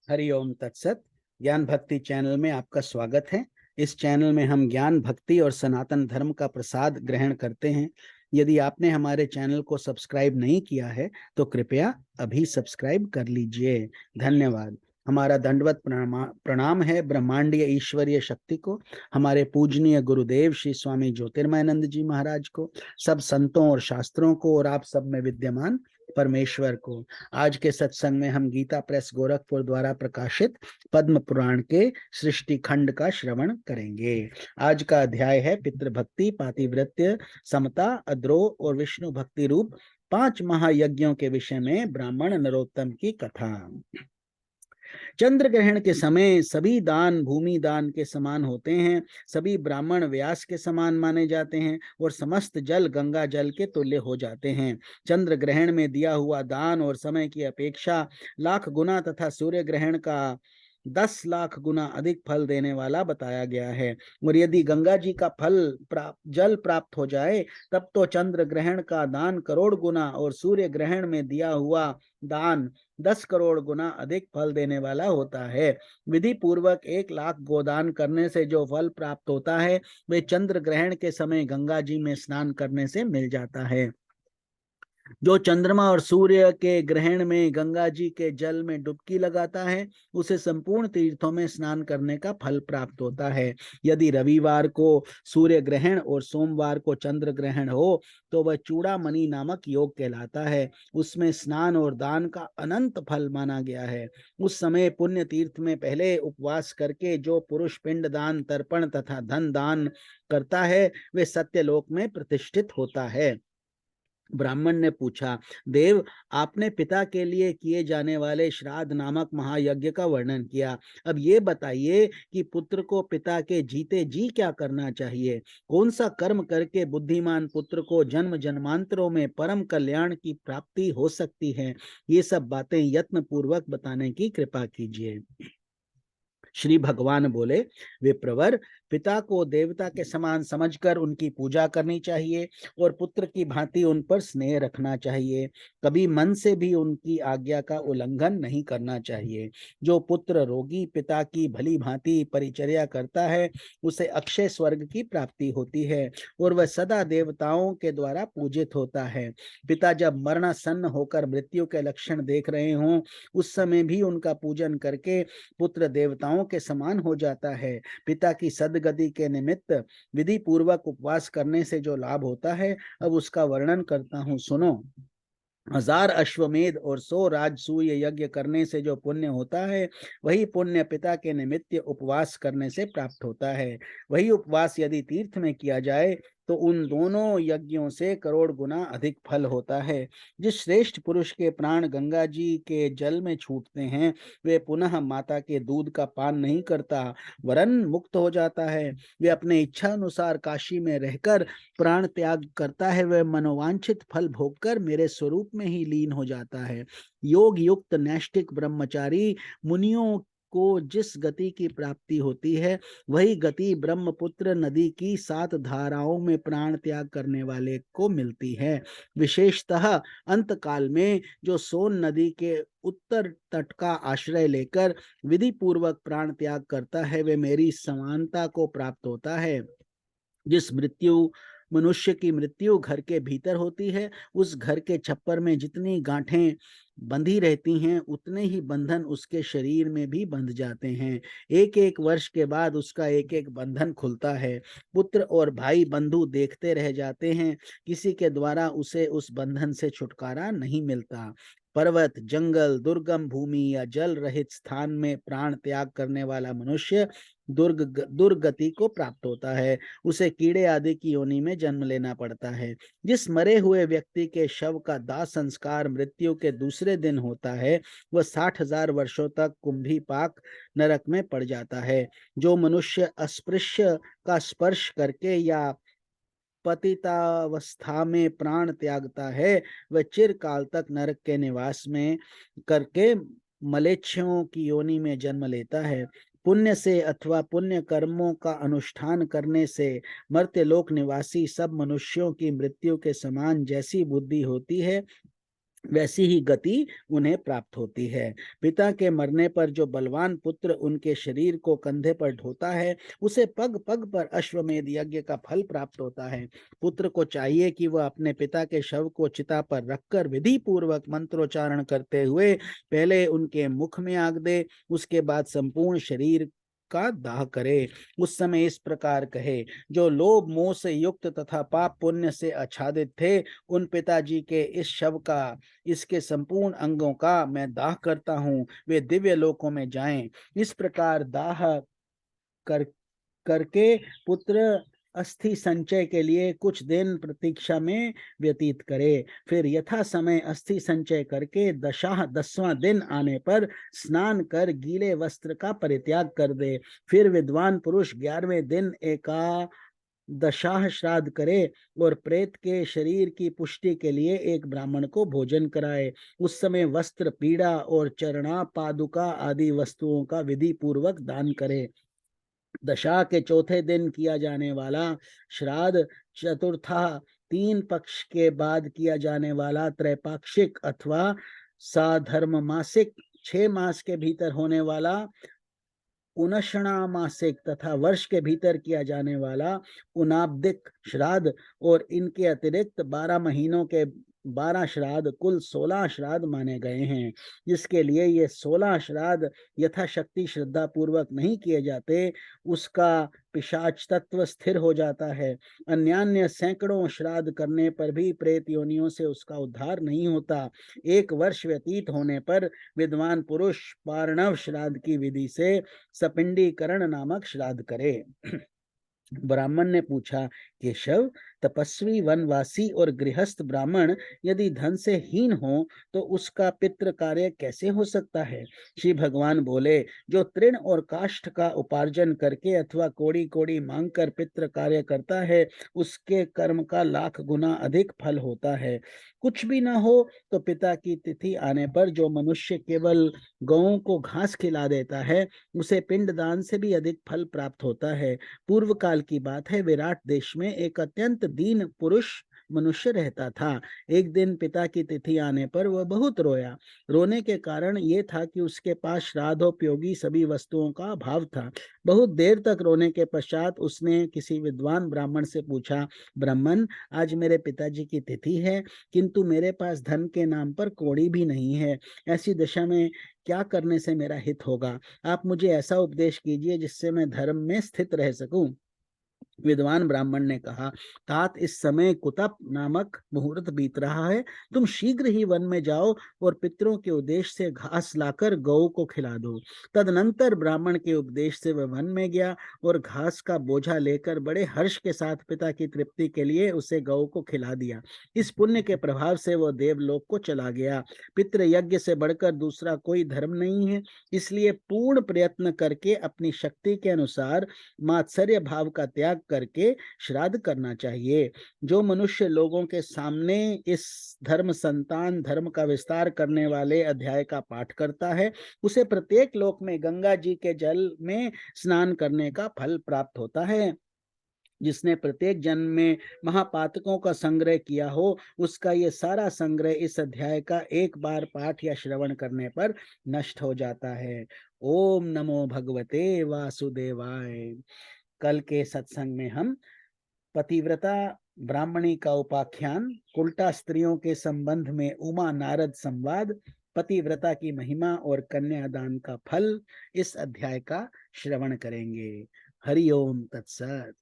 हरि ओम तत्सत। ज्ञान भक्ति चैनल में आपका स्वागत है। इस चैनल में हम ज्ञान भक्ति और सनातन धर्म का प्रसाद ग्रहण करते हैं। यदि आपने हमारे चैनल को सब्सक्राइब नहीं किया है तो कृपया अभी सब्सक्राइब कर लीजिए। धन्यवाद। हमारा दंडवत प्रणाम है ब्रह्मांडीय ईश्वरीय शक्ति को, हमारे पूजनीय गुरुदेव श्री स्वामी ज्योतिर्मयानंद जी महाराज को, सब संतों और शास्त्रों को और आप सब में विद्यमान परमेश्वर को। आज के सत्संग में हम गीता प्रेस गोरखपुर द्वारा प्रकाशित पद्म पुराण के सृष्टि खंड का श्रवण करेंगे। आज का अध्याय है पितृभक्ति, पातिव्रत्य, समता, अद्रोह और विष्णु भक्ति रूप 5 महायज्ञों के विषय में ब्राह्मण नरोत्तम की कथा। चंद्र ग्रहण के समय सभी दान भूमि दान के समान होते हैं, सभी ब्राह्मण व्यास के समान माने जाते हैं और समस्त जल गंगा जल के तुल्य हो जाते हैं। चंद्र ग्रहण में दिया हुआ दान और समय की अपेक्षा लाख गुना तथा सूर्य ग्रहण का 10 लाख गुना अधिक फल देने वाला बताया गया है। और यदि गंगा जी का जल प्राप्त हो जाए तब तो चंद्र ग्रहण का दान करोड़ गुना और सूर्य ग्रहण में दिया हुआ दान 10 करोड़ गुना अधिक फल देने वाला होता है। विधि पूर्वक 1 लाख गोदान करने से जो फल प्राप्त होता है वे चंद्र ग्रहण के समय गंगा जी में स्नान करने से मिल जाता है। जो चंद्रमा और सूर्य के ग्रहण में गंगा जी के जल में डुबकी लगाता है उसे संपूर्ण तीर्थों में स्नान करने का फल प्राप्त होता है। यदि रविवार को सूर्य ग्रहण और सोमवार को चंद्र ग्रहण हो तो वह चूड़ामणि नामक योग कहलाता है। उसमें स्नान और दान का अनंत फल माना गया है। उस समय पुण्य तीर्थ में पहले उपवास करके जो पुरुष पिंड दान, तर्पण तथा धन दान करता है वे सत्यलोक में प्रतिष्ठित होता है। ब्राह्मण ने पूछा, देव, आपने पिता के लिए किए जाने वाले श्राद्ध नामक महायज्ञ का वर्णन किया। अब ये बताइए कि पुत्र को पिता के जीते जी क्या करना चाहिए? कौन सा कर्म करके बुद्धिमान पुत्र को जन्म जन्मांतरों में परम कल्याण की प्राप्ति हो सकती है? ये सब बातें यत्न पूर्वक बताने की कृपा कीजिए। श्री भगवान बोले, विप्रवर, पिता को देवता के समान समझकर उनकी पूजा करनी चाहिए और पुत्र की भांति उन पर स्नेह रखना चाहिए। कभी मन से भी उनकी आज्ञा का उल्लंघन नहीं करना चाहिए। जो पुत्र रोगी पिता की भली भांति परिचर्या करता है उसे अक्षय स्वर्ग की प्राप्ति होती है और वह सदा देवताओं के द्वारा पूजित होता है। पिता जब मरणासन्न होकर मृत्यु के लक्षण देख रहे हों उस समय भी उनका पूजन करके पुत्र देवताओं के समान हो जाता है। पिता की सदगति के निमित्त विधि पूर्वक उपवास करने से जो लाभ होता है अब उसका वर्णन करता हूँ, सुनो। 1000 अश्वमेध और 100 राजसूय यज्ञ करने से जो पुण्य होता है वही पुण्य पिता के निमित्त उपवास करने से प्राप्त होता है। वही उपवास यदि तीर्थ में किया जाए तो उन दोनों यज्ञों से करोड़ गुना अधिक फल होता है। जिस श्रेष्ठ पुरुष के प्राण गंगा जी के जल में छूटते हैं वे पुनः माता के दूध का पान नहीं करता वरन मुक्त हो जाता है। वे अपने इच्छा अनुसार काशी में रहकर प्राण त्याग करता है। वह मनोवांछित फल भोगकर मेरे स्वरूप में ही लीन हो जाता है। योग युक्त नैष्ठिक ब्रह्मचारी मुनियों को जिस गति की प्राप्ति होती है वही गति ब्रह्मपुत्र नदी की 7 धाराओं में प्राण त्याग करने वाले को मिलती है। विशेषतः अंत काल में जो सोन नदी के उत्तर तट का आश्रय लेकर विधि पूर्वक प्राण त्याग करता है वे मेरी समानता को प्राप्त होता है। जिस मनुष्य की मृत्यु घर के भीतर होती है उस घर के छप्पर में जितनी गांठें बंधी रहती हैं उतने ही बंधन उसके शरीर में भी बंध जाते हैं। 1-1 वर्ष के बाद उसका एक एक बंधन खुलता है। पुत्र और भाई बंधु देखते रह जाते हैं, किसी के द्वारा उसे उस बंधन से छुटकारा नहीं मिलता। पर्वत, जंगल, दुर्गम भूमि या जल रहित स्थान में प्राण त्याग करने वाला मनुष्य दुर्गति को प्राप्त होता है। उसे कीड़े आदि की योनि में जन्म लेना पड़ता है। जिस मरे हुए व्यक्ति के शव का दाह संस्कार मृत्यु के दूसरे दिन होता है वह 60,000 वर्षों तक कुंभी पाक नरक में पड़ जाता है। जो मनुष्य अस्पृश्य का स्पर्श करके या पतितावस्था में प्राण त्यागता है वह चिरकाल तक नरक के निवास में करके मलेच्छों की योनि में जन्म लेता है। पुण्य से अथवा पुण्य कर्मों का अनुष्ठान करने से मर्त्यलोक निवासी सब मनुष्यों की मृत्यु के समान जैसी बुद्धि होती है वैसी ही गति उन्हें प्राप्त होती है। पिता के मरने पर जो बलवान पुत्र उनके शरीर को कंधे पर ढोता है, उसे पग पग पर अश्वमेध यज्ञ का फल प्राप्त होता है। पुत्र को चाहिए कि वह अपने पिता के शव को चिता पर रखकर विधि पूर्वक मंत्रोच्चारण करते हुए पहले उनके मुख में आग दे, उसके बाद संपूर्ण शरीर का दाह करे। उस समय इस प्रकार कहे, जो लोभ मोह से युक्त तथा पाप पुण्य से आच्छादित थे, उन पिताजी के इस शव का, इसके संपूर्ण अंगों का मैं दाह करता हूँ, वे दिव्य लोकों में जाएं। इस प्रकार दाह कर करके पुत्र अस्थि संचय के लिए कुछ दिन प्रतीक्षा में व्यतीत करे। फिर यथा समय अस्थि संचय करके 10वां दिन आने पर स्नान कर गीले वस्त्र का परित्याग कर दे। फिर विद्वान पुरुष 11वें दिन दशाह श्राद्ध करे और प्रेत के शरीर की पुष्टि के लिए एक ब्राह्मण को भोजन कराए। उस समय वस्त्र, पीड़ा और चरणा, पादुका आदि वस्तुओं का विधि पूर्वक दान करे। दशा के चौथे दिन किया जाने वाला श्राद्ध, चतुर्था 3 पक्ष के बाद किया जाने वाला त्रैपाक्षिक अथवा साधर्म मासिक, 6 मास के भीतर होने वाला उनषणा मासिक तथा वर्ष के भीतर किया जाने वाला उनाब्दिक श्राद्ध और इनके अतिरिक्त 12 महीनों के 12 श्राद्ध, कुल 16 श्राद्ध माने गए हैं। जिसके लिए ये 16 श्राद्ध यथाशक्ति श्रद्धा पूर्वक नहीं किए जाते, उसका पिशाच तत्व स्थिर हो जाता है। अन्यान्य सैकड़ों श्राद्ध करने पर भी प्रेत योनियों से उसका उद्धार नहीं होता। 1 वर्ष व्यतीत होने पर विद्वान पुरुष पार्णव श्राद्ध की विधि से सपिंडीकरण नामक श्राद्ध करे। ब्राह्मण ने पूछा, केशव, तपस्वी, वनवासी और गृहस्थ ब्राह्मण यदि धन से हीन हो तो उसका पितृ कार्य कैसे हो सकता है? श्री भगवान बोले, जो तृण और काष्ठ का उपार्जन करके अथवा कोड़ी कोड़ी मांगकर पितृ कार्य करता है, उसके कर्म का लाख गुना अधिक फल होता है। कुछ भी न हो तो पिता की तिथि आने पर जो मनुष्य केवल गौओं को घास खिला देता है, उसे पिंडदान से भी अधिक फल प्राप्त होता है। पूर्व काल की बात है, विराट देश में एक अत्यंत दीन पुरुष मनुष्य रहता था। एक दिन पिता की तिथि आने पर वह बहुत रोया। रोने के कारण ये था कि उसके पास श्राद्धोपयोगी सभी वस्तुओं का अभाव था। बहुत देर तक रोने के पश्चात उसने किसी विद्वान ब्राह्मण से पूछा, ब्राह्मण, आज मेरे पिताजी की तिथि है, किंतु मेरे पास धन के नाम पर कौड़ी भी नहीं है। ऐसी दशा में क्या करने से मेरा हित होगा? आप मुझे ऐसा उपदेश कीजिए जिससे मैं धर्म में स्थित रह सकूं। विद्वान ब्राह्मण ने कहा, तात, इस समय कुतप नामक मुहूर्त बीत रहा है, तुम शीघ्र ही वन में जाओ और पितरों के उद्देश्य से घास लाकर गौ को खिला दो। तदनंतर ब्राह्मण के उपदेश से वह वन में गया और घास का बोझा लेकर बड़े हर्ष के साथ पिता की तृप्ति के लिए उसे गौ को खिला दिया। इस पुण्य के प्रभाव से वह देवलोक को चला गया। पितृ यज्ञ से बढ़कर दूसरा कोई धर्म नहीं है, इसलिए पूर्ण प्रयत्न करके अपनी शक्ति के अनुसार मात्सर्य भाव का त्याग करके श्राद्ध करना चाहिए। जो मनुष्य लोगों के सामने इस धर्म संतान धर्म का विस्तार करने वाले अध्याय का पाठ करता है, उसे प्रत्येक लोक में गंगा जी के जल में स्नान करने का फल प्राप्त होता है। जिसने प्रत्येक जन्म में महापातकों का संग्रह किया हो, उसका ये सारा संग्रह इस अध्याय का एक बार पाठ या श्रवण करने पर नष्ट हो जाता है। ओम नमो भगवते वासुदेवाय। कल के सत्संग में हम पतिव्रता ब्राह्मणी का उपाख्यान, उल्टा स्त्रियों के संबंध में उमा नारद संवाद, पतिव्रता की महिमा और कन्यादान का फल, इस अध्याय का श्रवण करेंगे। हरि ओम तत्सत।